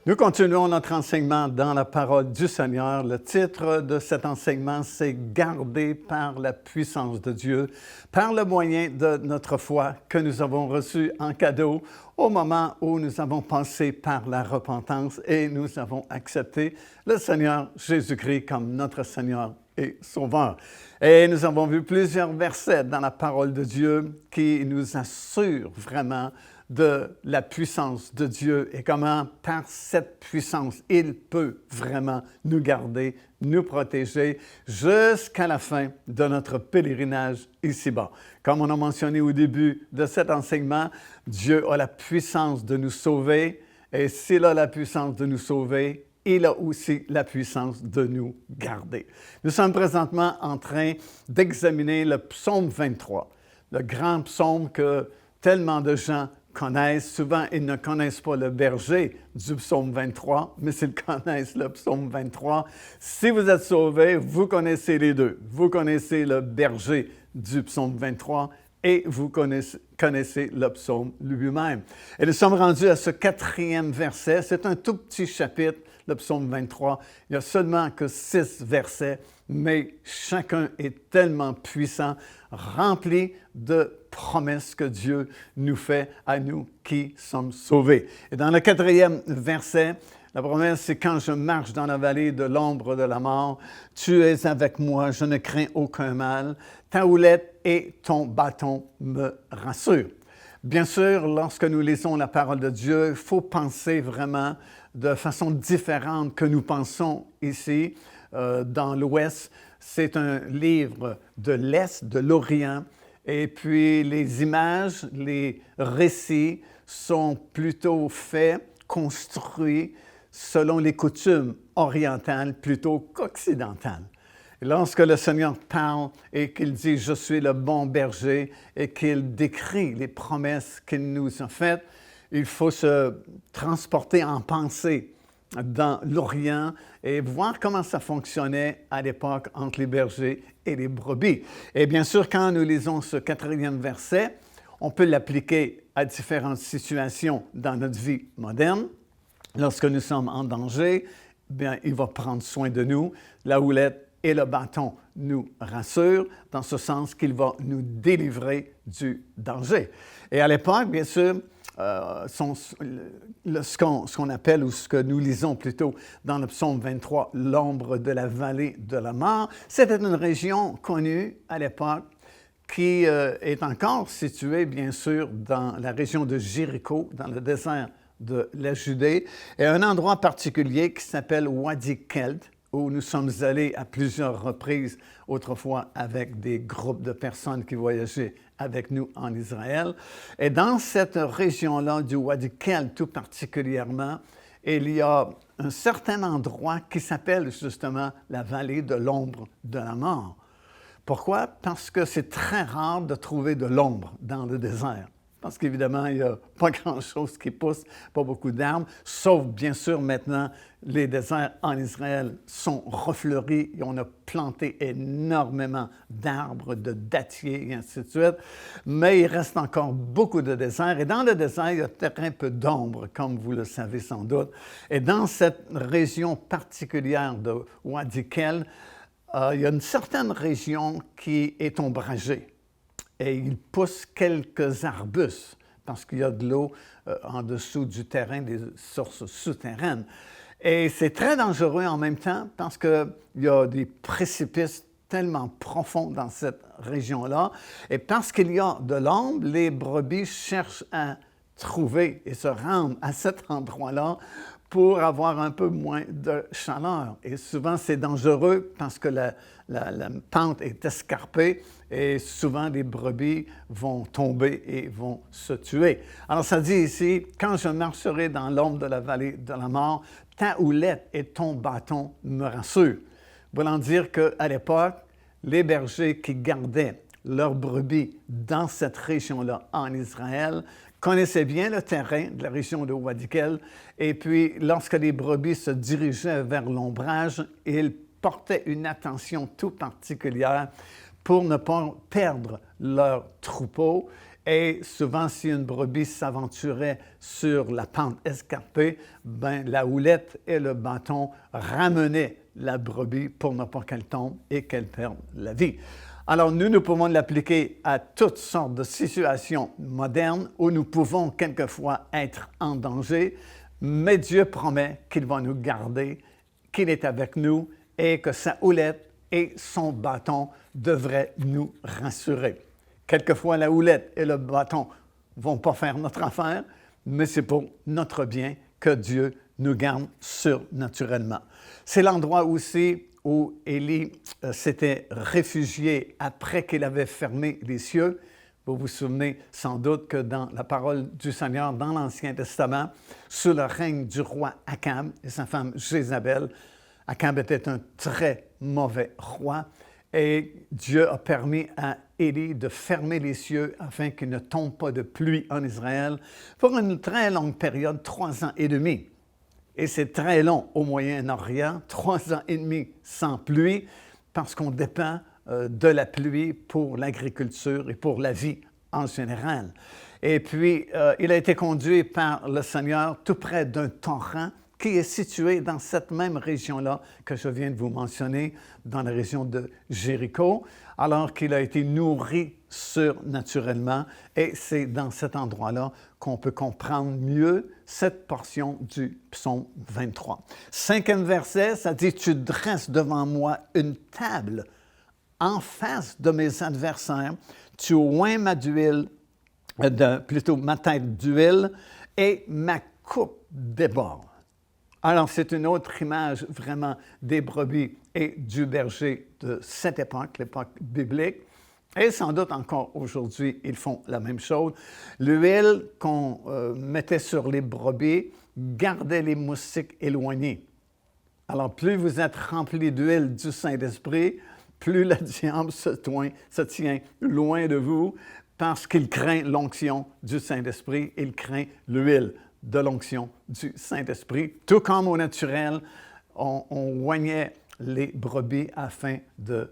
Nous continuons notre enseignement dans la parole du Seigneur. Le titre de cet enseignement, c'est « Gardé par la puissance de Dieu, par le moyen de notre foi que nous avons reçue en cadeau au moment où nous avons passé par la repentance et nous avons accepté le Seigneur Jésus-Christ comme notre Seigneur et Sauveur. » Et nous avons vu plusieurs versets dans la parole de Dieu qui nous assurent vraiment de la puissance de Dieu et comment, par cette puissance, il peut vraiment nous garder, nous protéger jusqu'à la fin de notre pèlerinage ici-bas. Comme on a mentionné au début de cet enseignement, Dieu a la puissance de nous sauver et s'il a la puissance de nous sauver, il a aussi la puissance de nous garder. Nous sommes présentement en train d'examiner le psaume 23, le grand psaume que tellement de gens connaissent. Souvent, ils ne connaissent pas le berger du psaume 23, mais s'ils connaissent le psaume 23, si vous êtes sauvés, vous connaissez les deux. Vous connaissez le berger du psaume 23 et vous connaissez le psaume lui-même. Et nous sommes rendus à ce 4e verset. C'est un tout petit chapitre, le psaume 23. Il n'y a seulement que 6 versets, mais chacun est tellement puissant, rempli de promesses que Dieu nous fait à nous qui sommes sauvés. Et dans le 4e verset, la promesse, c'est « Quand je marche dans la vallée de l'ombre de la mort, tu es avec moi, je ne crains aucun mal. Ta houlette et ton bâton me rassurent. » Bien sûr, lorsque nous lisons la parole de Dieu, il faut penser vraiment de façon différente que nous pensons ici dans l'Ouest. C'est un livre de l'Est, de l'Orient, et puis les images, les récits sont plutôt faits, construits selon les coutumes orientales plutôt qu'occidentales. Et lorsque le Seigneur parle et qu'il dit « Je suis le bon berger » et qu'il décrit les promesses qu'il nous a faites, il faut se transporter en pensée dans l'Orient et voir comment ça fonctionnait à l'époque entre les bergers et les brebis. Et bien sûr, quand nous lisons ce 4e verset, on peut l'appliquer à différentes situations dans notre vie moderne. Lorsque nous sommes en danger, bien, il va prendre soin de nous. La houlette et le bâton nous rassurent, dans ce sens qu'il va nous délivrer du danger. Et à l'époque, bien sûr, ce qu'on appelle, ou ce que nous lisons plutôt dans le psaume 23, l'ombre de la vallée de la mort, c'était une région connue à l'époque qui est encore située, bien sûr, dans la région de Jéricho, dans le désert de la Judée, et un endroit particulier qui s'appelle Wadi Kelt, où nous sommes allés à plusieurs reprises autrefois avec des groupes de personnes qui voyageaient avec nous en Israël. Et dans cette région-là du Wadi Kelt tout particulièrement, il y a un certain endroit qui s'appelle justement la vallée de l'ombre de la mort. Pourquoi? Parce que c'est très rare de trouver de l'ombre dans le désert. Parce qu'évidemment, il n'y a pas grand-chose qui pousse, pas beaucoup d'arbres, sauf bien sûr maintenant, les déserts en Israël sont refleuris et on a planté énormément d'arbres, de dattiers et ainsi de suite. Mais il reste encore beaucoup de déserts. Et dans le désert, il y a très peu d'ombre, comme vous le savez sans doute. Et dans cette région particulière de Wadi Kelt, il y a une certaine région qui est ombragée. Et il pousse quelques arbustes parce qu'il y a de l'eau en dessous du terrain, des sources souterraines. Et c'est très dangereux en même temps parce qu'il y a des précipices tellement profonds dans cette région-là. Et parce qu'il y a de l'ombre, les brebis cherchent à trouver et se rendre à cet endroit-là pour avoir un peu moins de chaleur. Et souvent, c'est dangereux parce que la pente est escarpée et souvent, les brebis vont tomber et vont se tuer. Alors, ça dit ici, « Quand je marcherai dans l'ombre de la vallée de la mort, ta houlette et ton bâton me rassurent. » Voulant dire qu'à l'époque, les bergers qui gardaient leurs brebis dans cette région-là, en Israël, connaissaient bien le terrain de la région de Wadi Kelt. Et puis, lorsque les brebis se dirigeaient vers l'ombrage, ils portaient une attention tout particulière pour ne pas perdre leur troupeau Et souvent, si une brebis s'aventurait sur la pente escarpée, ben, la houlette et le bâton ramenaient la brebis pour ne pas qu'elle tombe et qu'elle perde la vie. Alors, nous pouvons l'appliquer à toutes sortes de situations modernes où nous pouvons quelquefois être en danger, mais Dieu promet qu'il va nous garder, qu'il est avec nous et que sa houlette et son bâton devraient nous rassurer. Quelquefois, la houlette et le bâton ne vont pas faire notre affaire, mais c'est pour notre bien que Dieu nous garde surnaturellement. C'est l'endroit aussi où Élie s'était réfugié après qu'il avait fermé les cieux. Vous vous souvenez sans doute que dans la parole du Seigneur, dans l'Ancien Testament, sous le règne du roi Akab et sa femme Jézabel, Akab était un très mauvais roi et Dieu a permis à Élie de fermer les cieux afin qu'il ne tombe pas de pluie en Israël pour une très longue période, 3 ans et demi. Et c'est très long au Moyen-Orient, 3 ans et demi sans pluie, parce qu'on dépend de la pluie pour l'agriculture et pour la vie en général. Et puis, il a été conduit par le Seigneur tout près d'un torrent qui est situé dans cette même région-là que je viens de vous mentionner, dans la région de Jéricho, alors qu'il a été nourri surnaturellement. Et c'est dans cet endroit-là qu'on peut comprendre mieux cette portion du psaume 23. 5e verset, ça dit « Tu dresses devant moi une table en face de mes adversaires, tu oins ma tête d'huile et ma coupe déborde. » Alors, c'est une autre image vraiment des brebis et du berger de cette époque, l'époque biblique. Et sans doute encore aujourd'hui, ils font la même chose. L'huile qu'on mettait sur les brebis gardait les moustiques éloignés. Alors, plus vous êtes rempli d'huile du Saint-Esprit, plus le diable se tient loin de vous parce qu'il craint l'onction du Saint-Esprit, il craint l'huile de l'onction du Saint-Esprit. Tout comme au naturel, on oignait les brebis afin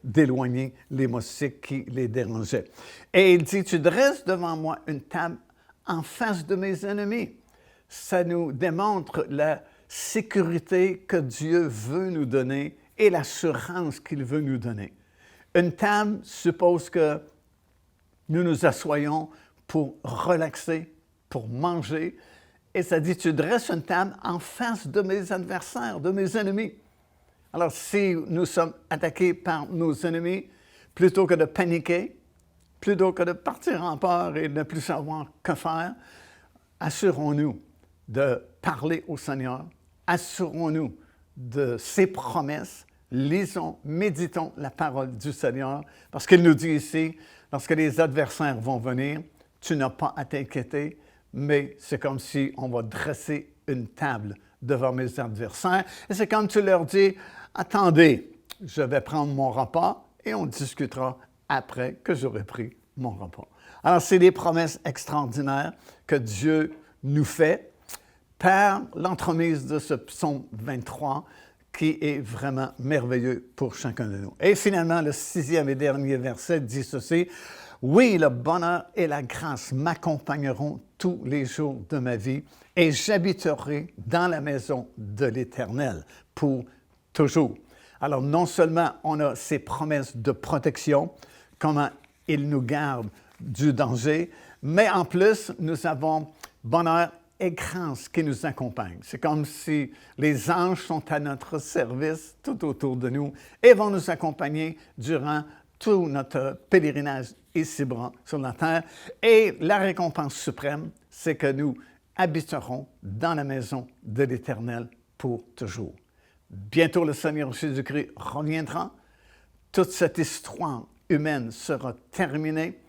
d'éloigner les moustiques qui les dérangeaient. Et il dit, « Tu dresses devant moi une table en face de mes ennemis. » Ça nous démontre la sécurité que Dieu veut nous donner et l'assurance qu'il veut nous donner. Une table suppose que nous nous assoyons pour relaxer, pour manger. Et ça dit, tu dresses une table en face de mes adversaires, de mes ennemis. Alors, si nous sommes attaqués par nos ennemis, plutôt que de paniquer, plutôt que de partir en peur et de ne plus savoir que faire, assurons-nous de parler au Seigneur, assurons-nous de ses promesses, lisons, méditons la parole du Seigneur, parce qu'il nous dit ici, lorsque les adversaires vont venir, tu n'as pas à t'inquiéter, mais c'est comme si on va dresser une table devant mes adversaires. Et c'est comme tu leur dis, attendez, je vais prendre mon repas et on discutera après que j'aurai pris mon repas. Alors, c'est des promesses extraordinaires que Dieu nous fait par l'entremise de ce psaume 23 qui est vraiment merveilleux pour chacun de nous. Et finalement, le 6e et dernier verset dit ceci, « Oui, le bonheur et la grâce m'accompagneront tous les jours de ma vie et j'habiterai dans la maison de l'Éternel pour toujours. » Alors, non seulement on a ces promesses de protection, comment il nous garde du danger, mais en plus, nous avons bonheur et grâce qui nous accompagnent. C'est comme si les anges sont à notre service tout autour de nous et vont nous accompagner durant tout notre pèlerinage ici-bas sur la terre. Et la récompense suprême, c'est que nous habiterons dans la maison de l'Éternel pour toujours. Bientôt, le Seigneur Jésus-Christ reviendra. Toute cette histoire humaine sera terminée.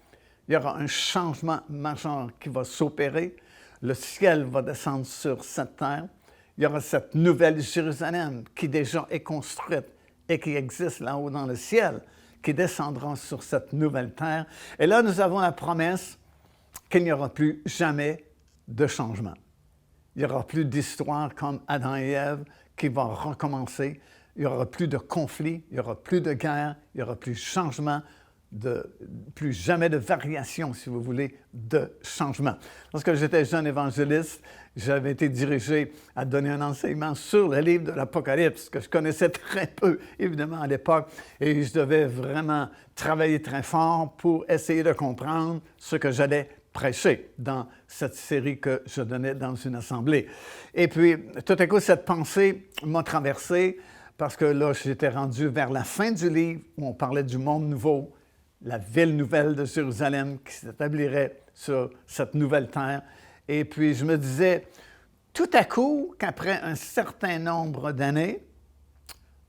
Il y aura un changement majeur qui va s'opérer. Le ciel va descendre sur cette terre. Il y aura cette nouvelle Jérusalem qui déjà est construite et qui existe là-haut dans le ciel, qui descendra sur cette nouvelle terre. Et là, nous avons la promesse qu'il n'y aura plus jamais de changement. Il n'y aura plus d'histoire comme Adam et Ève qui va recommencer. Il n'y aura plus de conflits, il n'y aura plus de guerre, il n'y aura plus de changement. plus jamais de variation, si vous voulez, de changement. Lorsque j'étais jeune évangéliste, j'avais été dirigé à donner un enseignement sur le livre de l'Apocalypse, que je connaissais très peu, évidemment, à l'époque, et je devais vraiment travailler très fort pour essayer de comprendre ce que j'allais prêcher dans cette série que je donnais dans une assemblée. Et puis, tout à coup, cette pensée m'a traversé, parce que là, j'étais rendu vers la fin du livre où on parlait du monde nouveau, la ville nouvelle de Jérusalem qui s'établirait sur cette nouvelle terre. Et puis, je me disais, tout à coup, qu'après un certain nombre d'années,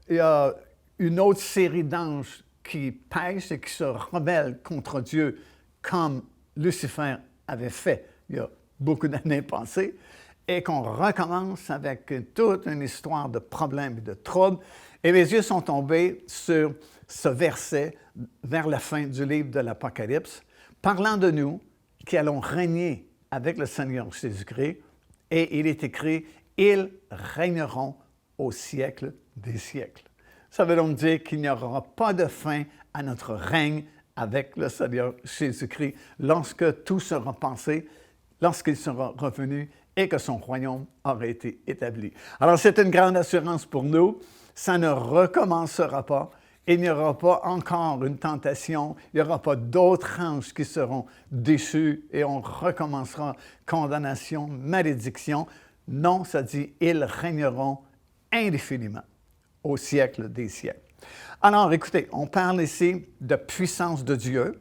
il y a une autre série d'anges qui pêchent et qui se rebellent contre Dieu, comme Lucifer avait fait il y a beaucoup d'années passées, et qu'on recommence avec toute une histoire de problèmes et de troubles. Et mes yeux sont tombés sur ce verset vers la fin du livre de l'Apocalypse, parlant de nous qui allons régner avec le Seigneur Jésus-Christ. Et il est écrit, « Ils régneront au siècle des siècles ». Ça veut donc dire qu'il n'y aura pas de fin à notre règne avec le Seigneur Jésus-Christ lorsque tout sera passé, lorsqu'il sera revenu et que son royaume aura été établi. Alors, c'est une grande assurance pour nous. Ça ne recommencera pas. Il n'y aura pas encore une tentation. Il n'y aura pas d'autres anges qui seront déchus et on recommencera condamnation, malédiction. Non, ça dit, ils régneront indéfiniment au siècle des siècles. Alors, écoutez, on parle ici de puissance de Dieu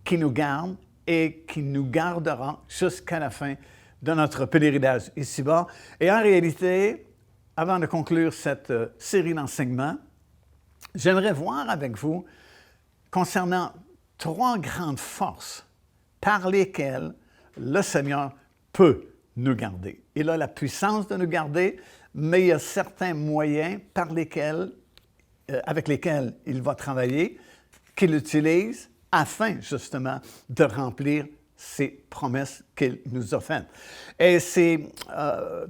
qui nous garde et qui nous gardera jusqu'à la fin de notre pèlerinage ici-bas. Et en réalité, avant de conclure cette série d'enseignements, j'aimerais voir avec vous concernant 3 grandes forces par lesquelles le Seigneur peut nous garder. Il a la puissance de nous garder, mais il y a certains moyens avec lesquels il va travailler, qu'il utilise afin justement de remplir ces promesses qu'il nous a faites. Et ces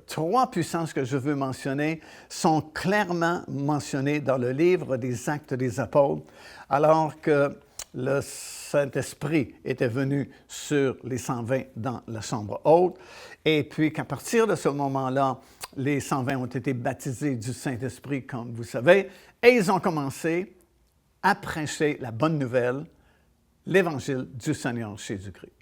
3 puissances que je veux mentionner sont clairement mentionnées dans le livre des Actes des Apôtres, alors que le Saint-Esprit était venu sur les 120 dans la chambre haute, et puis qu'à partir de ce moment-là, les 120 ont été baptisés du Saint-Esprit, comme vous savez, et ils ont commencé à prêcher la bonne nouvelle, l'Évangile du Seigneur Jésus-Christ.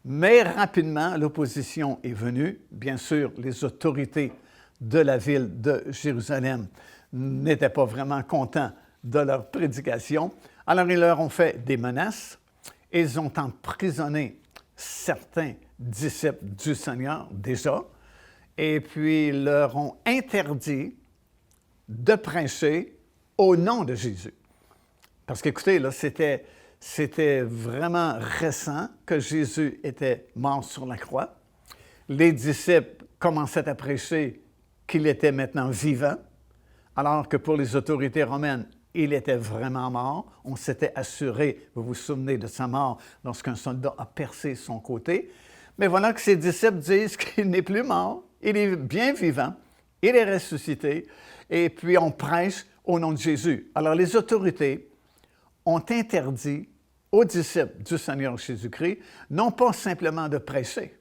Mais rapidement, l'opposition est venue. Bien sûr, les autorités de la ville de Jérusalem n'étaient pas vraiment contents de leur prédication. Alors, ils leur ont fait des menaces. Ils ont emprisonné certains disciples du Seigneur déjà, et puis ils leur ont interdit de prêcher au nom de Jésus. Parce qu'écoutez, là, c'était vraiment récent que Jésus était mort sur la croix. Les disciples commençaient à prêcher qu'il était maintenant vivant, alors que pour les autorités romaines, il était vraiment mort. On s'était assuré, vous vous souvenez de sa mort, lorsqu'un soldat a percé son côté. Mais voilà que ses disciples disent qu'il n'est plus mort, il est bien vivant, il est ressuscité, et puis on prêche au nom de Jésus. Alors les autorités ont interdit aux disciples du Seigneur Jésus-Christ, non pas simplement de prêcher,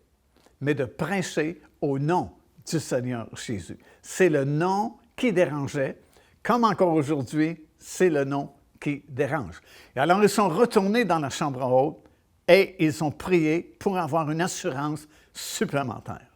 mais de prêcher au nom du Seigneur Jésus. C'est le nom qui dérangeait, comme encore aujourd'hui, c'est le nom qui dérange. Et alors, ils sont retournés dans la chambre haute et ils ont prié pour avoir une assurance supplémentaire.